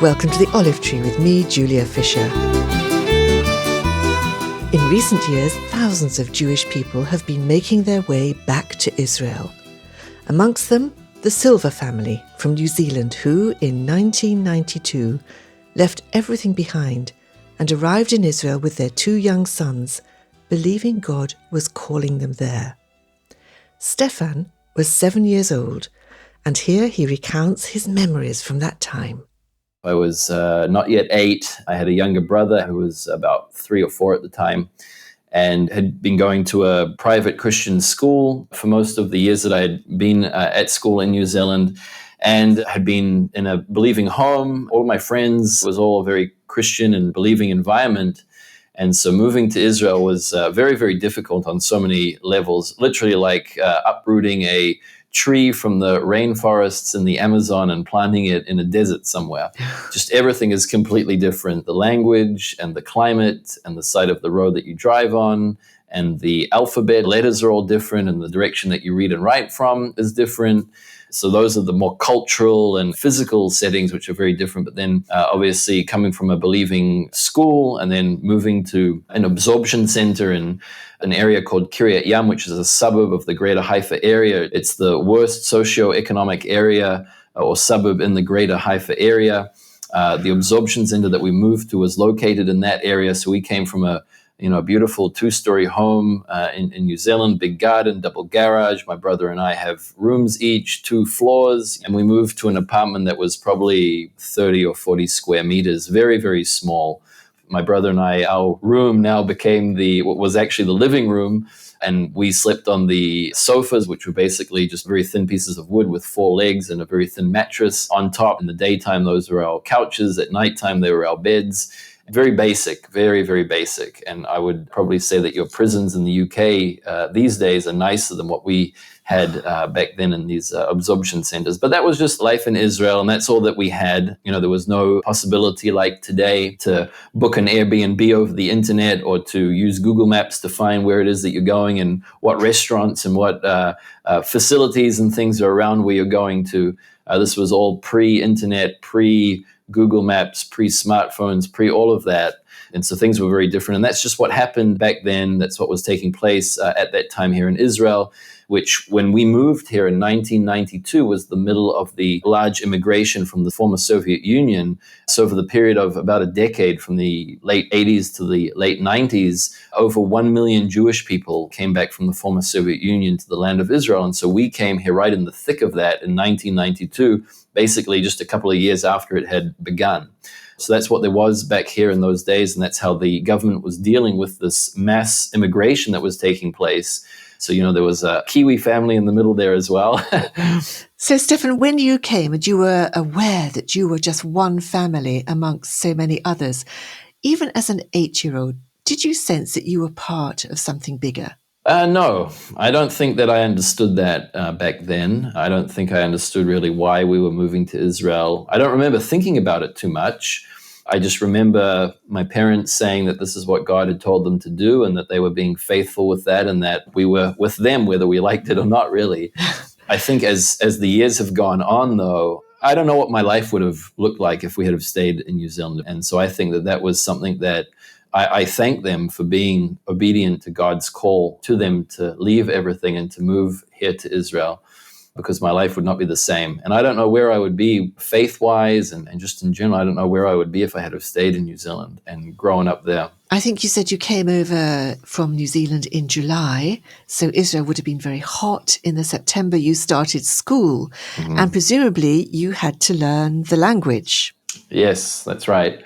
welcome to The Olive Tree with me, Julia Fisher. In recent years, thousands of Jewish people have been making their way back to Israel. Amongst them, the Silver family from New Zealand, who, in 1992, left everything behind and arrived in Israel with their 2 young sons, believing God was calling them there. Stefan was 7 years old, and here he recounts his memories from that time. I was not yet 8. I had a younger brother who was about 3 or 4 at the time and had been going to a private Christian school for most of the years that I had been at school in New Zealand, and had been in a believing home. All of my friends was all a very Christian and believing environment. And so moving to Israel was very, very difficult on so many levels, literally like uprooting a tree from the rainforests in the Amazon and planting it in a desert somewhere. Just everything is completely different. The language and the climate and the side of the road that you drive on and the alphabet, letters are all different, and the direction that you read and write from is different. So those are the more cultural and physical settings, which are very different. But then obviously coming from a believing school and then moving to an absorption center in an area called Kiryat Yam, which is a suburb of the greater Haifa area. It's the worst socioeconomic area or suburb in the greater Haifa area. The absorption center that we moved to was located in that area. So we came from a beautiful 2-story home in New Zealand, big garden, double garage. My brother and I have rooms each, 2 floors, and we moved to an apartment that was probably 30 or 40 square meters, very, very small. My brother and I, our room now became what was actually the living room, and we slept on the sofas, which were basically just very thin pieces of wood with 4 legs and a very thin mattress on top. In the daytime, those were our couches. At nighttime, they were our beds. Very basic, very, very basic. And I would probably say that your prisons in the UK these days are nicer than what we had back then in these absorption centers. But that was just life in Israel, and that's all that we had. There was no possibility like today to book an Airbnb over the internet or to use Google Maps to find where it is that you're going and what restaurants and what facilities and things are around where you're going to. This was all pre-internet, pre-Google Maps, pre-smartphones, pre-all of that. And so things were very different. And that's just what happened back then. That's what was taking place at that time here in Israel, which when we moved here in 1992 was the middle of the large immigration from the former Soviet Union. So for the period of about a decade, from the late 80s to the late 90s, over 1 million Jewish people came back from the former Soviet Union to the land of Israel. And so we came here right in the thick of that in 1992, basically just a couple of years after it had begun. So that's what there was back here in those days, and that's how the government was dealing with this mass immigration that was taking place. So, there was a Kiwi family in the middle there as well. So, Stefan, when you came and you were aware that you were just one family amongst so many others, even as an 8-year-old, did you sense that you were part of something bigger? No, I don't think that I understood that back then. I don't think I understood really why we were moving to Israel. I don't remember thinking about it too much. I just remember my parents saying that this is what God had told them to do and that they were being faithful with that and that we were with them whether we liked it or not, really. I think as the years have gone on, though, I don't know what my life would have looked like if we had have stayed in New Zealand. And so I think that was something that I thank them for being obedient to God's call to them to leave everything and to move here to Israel, because my life would not be the same. And I don't know where I would be faith-wise and just in general. I don't know where I would be if I had have stayed in New Zealand and grown up there. I think you said you came over from New Zealand in July, so Israel would have been very hot. In the September you started school, and presumably you had to learn the language. Yes, that's right.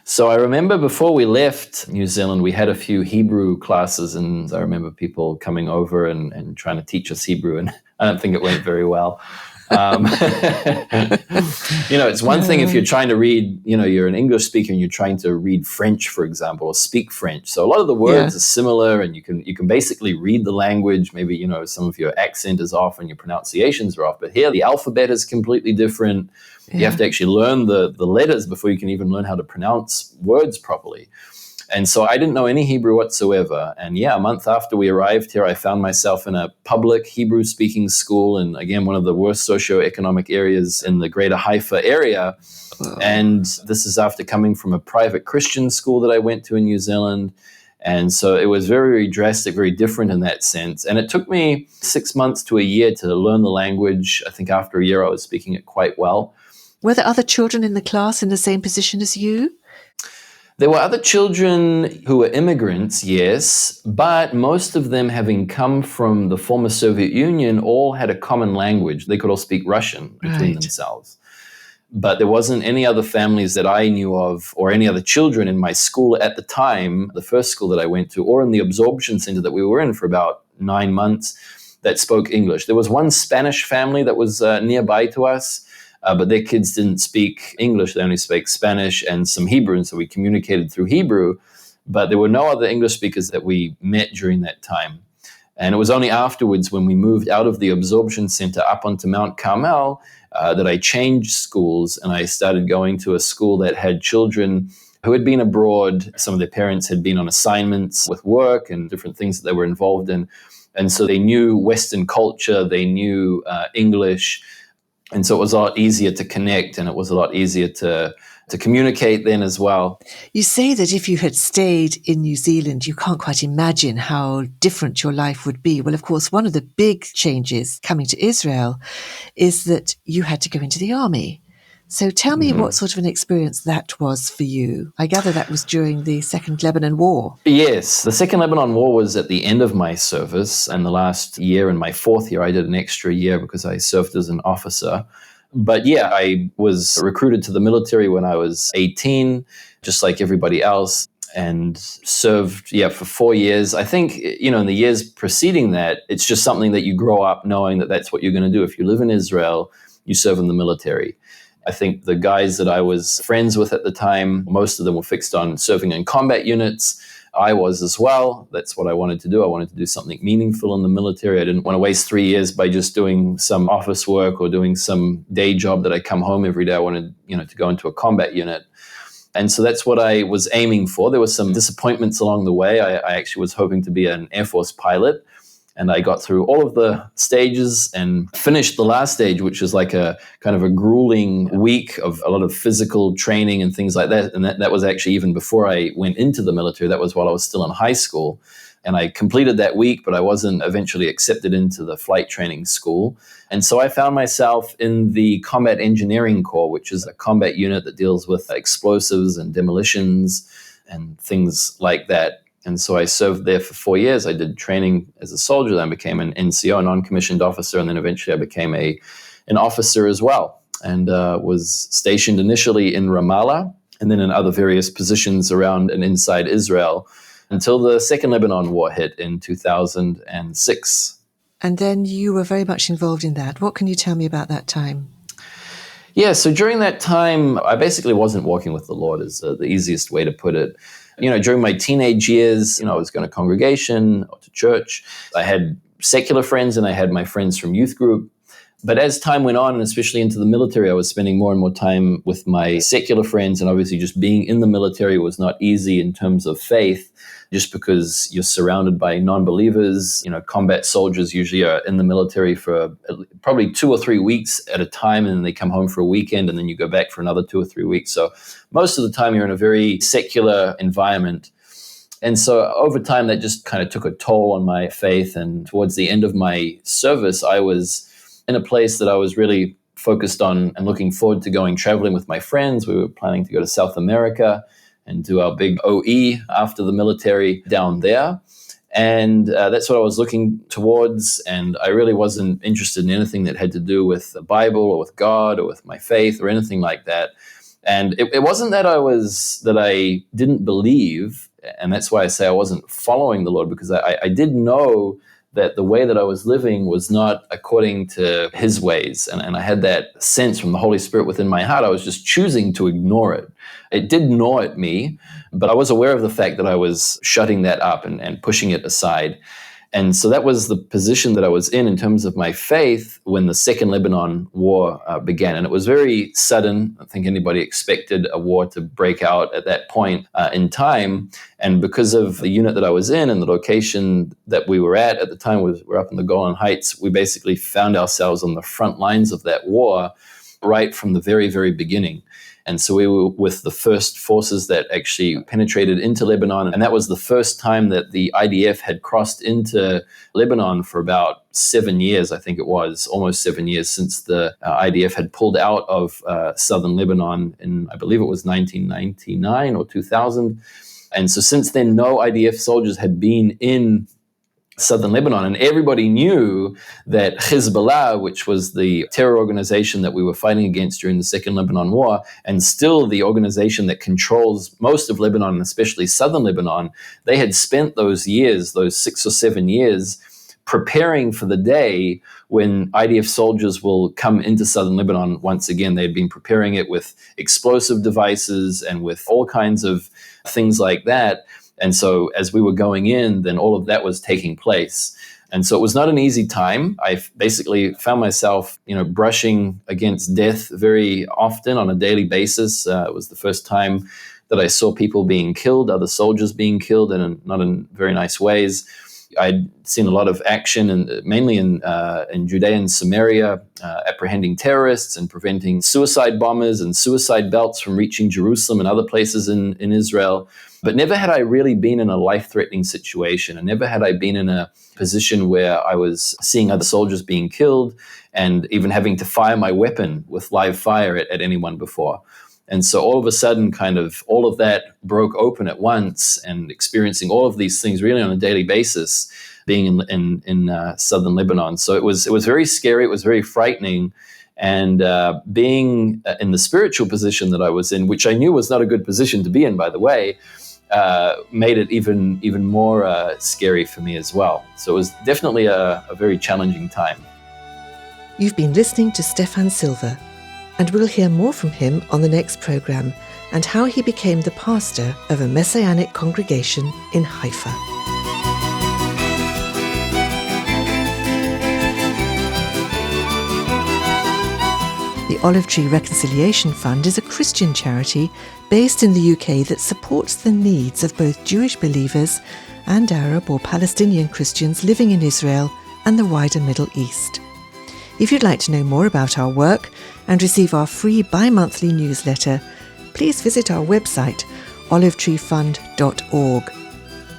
So I remember before we left New Zealand, we had a few Hebrew classes, and I remember people coming over and trying to teach us Hebrew, and I don't think it went very well. It's one thing if you're trying to read, you're an English speaker and you're trying to read French, for example, or speak French. So a lot of the words are similar, and you can basically read the language. Maybe, some of your accent is off and your pronunciations are off. But here, the alphabet is completely different. You have to actually learn the letters before you can even learn how to pronounce words properly. And so I didn't know any Hebrew whatsoever. And yeah, a month after we arrived here, I found myself in a public Hebrew-speaking school in, again, one of the worst socioeconomic areas in the greater Haifa area. And this is after coming from a private Christian school that I went to in New Zealand. And so it was very, very drastic, very different in that sense. And it took me 6 months to a year to learn the language. I think after a year, I was speaking it quite well. Were there other children in the class in the same position as you? There were other children who were immigrants, yes, but most of them, having come from the former Soviet Union, all had a common language. They could all speak Russian between themselves. But there wasn't any other families that I knew of or any other children in my school at the time, the first school that I went to, or in the absorption center that we were in for about 9 months, that spoke English. There was one Spanish family that was nearby to us, but their kids didn't speak English. They only spoke Spanish and some Hebrew, and so we communicated through Hebrew. But there were no other English speakers that we met during that time. And it was only afterwards, when we moved out of the absorption center up onto Mount Carmel, that I changed schools, and I started going to a school that had children who had been abroad. Some of their parents had been on assignments with work and different things that they were involved in. And so they knew Western culture, they knew English. And so it was a lot easier to connect, and it was a lot easier to communicate then as well. You say that if you had stayed in New Zealand, you can't quite imagine how different your life would be. Well, of course, one of the big changes coming to Israel is that you had to go into the army. So tell me what sort of an experience that was for you. I gather that was during the Second Lebanon War. Yes, the Second Lebanon War was at the end of my service, and the last year, in my fourth year, I did an extra year because I served as an officer. But yeah, I was recruited to the military when I was 18, just like everybody else, and served, for 4 years. I think, in the years preceding that, it's just something that you grow up knowing that that's what you're going to do. If you live in Israel, you serve in the military. I think the guys that I was friends with at the time, most of them were fixed on serving in combat units. I was as well. That's what I wanted to do. I wanted to do something meaningful in the military. I didn't want to waste 3 years by just doing some office work or doing some day job that I come home every day. I wanted, to go into a combat unit. And so that's what I was aiming for. There were some disappointments along the way. I actually was hoping to be an Air Force pilot. And I got through all of the stages and finished the last stage, which is like a kind of a grueling week of a lot of physical training and things like that. And that was actually even before I went into the military. That was while I was still in high school. And I completed that week, but I wasn't eventually accepted into the flight training school. And so I found myself in the Combat Engineering Corps, which is a combat unit that deals with explosives and demolitions and things like that. And so I served there for 4 years. I did training as a soldier, then became an NCO, a non-commissioned officer, and then eventually I became an officer as well, and was stationed initially in Ramallah and then in other various positions around and inside Israel until the Second Lebanon War hit in 2006. And then you were very much involved in that. What can you tell me about that time? Yeah, so during that time, I basically wasn't walking with the Lord, is the easiest way to put it. During my teenage years, I was going to congregation or to church. I had secular friends and I had my friends from youth group. But as time went on, and especially into the military, I was spending more and more time with my secular friends. And obviously just being in the military was not easy in terms of faith, just because you're surrounded by non-believers. Combat soldiers usually are in the military for probably 2 or 3 weeks at a time, and then they come home for a weekend, and then you go back for another 2 or 3 weeks. So most of the time you're in a very secular environment. And so over time, that just kind of took a toll on my faith. And towards the end of my service, I was in a place that I was really focused on and looking forward to going traveling with my friends. We were planning to go to South America and do our big OE after the military down there. And that's what I was looking towards. And I really wasn't interested in anything that had to do with the Bible or with God or with my faith or anything like that. And it wasn't that I didn't believe, and that's why I say I wasn't following the Lord, because I did know that the way that I was living was not according to his ways. And I had that sense from the Holy Spirit within my heart. I was just choosing to ignore it. It did gnaw at me, but I was aware of the fact that I was shutting that up and pushing it aside. And so that was the position that I was in terms of my faith when the Second Lebanon War began. And it was very sudden. I don't think anybody expected a war to break out at that point in time. And because of the unit that I was in and the location that we were at the time, we're up in the Golan Heights, we basically found ourselves on the front lines of that war right from the very, very beginning. And so we were with the first forces that actually penetrated into Lebanon. And that was the first time that the IDF had crossed into Lebanon for about 7 years, I think it was, almost 7 years since the IDF had pulled out of southern Lebanon in, I believe it was 1999 or 2000. And so since then, no IDF soldiers had been in southern Lebanon, and everybody knew that Hezbollah, which was the terror organization that we were fighting against during the Second Lebanon War, and still the organization that controls most of Lebanon, and especially southern Lebanon, they had spent those 6 or 7 years, preparing for the day when IDF soldiers will come into southern Lebanon once again. They had been preparing it with explosive devices and with all kinds of things like that. And so as we were going in, then all of that was taking place. And so it was not an easy time. I basically found myself, brushing against death very often on a daily basis. It was the first time that I saw people being killed, other soldiers being killed, and not in very nice ways. I'd seen a lot of action, mainly in Judea and Samaria, apprehending terrorists and preventing suicide bombers and suicide belts from reaching Jerusalem and other places in Israel. But never had I really been in a life-threatening situation, and never had I been in a position where I was seeing other soldiers being killed and even having to fire my weapon with live fire at anyone before. And so all of a sudden, kind of all of that broke open at once, and experiencing all of these things really on a daily basis, being in southern Lebanon. So it was very scary. It was very frightening. And being in the spiritual position that I was in, which I knew was not a good position to be in, by the way, made it even more scary for me as well. So it was definitely a very challenging time. You've been listening to Stefan Silver, and we'll hear more from him on the next program, and how he became the pastor of a Messianic congregation in Haifa. The Olive Tree Reconciliation Fund is a Christian charity based in the UK that supports the needs of both Jewish believers and Arab or Palestinian Christians living in Israel and the wider Middle East. If you'd like to know more about our work and receive our free bi-monthly newsletter, please visit our website, olivetreefund.org.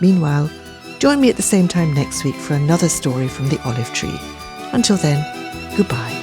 Meanwhile, join me at the same time next week for another story from the Olive Tree. Until then, goodbye.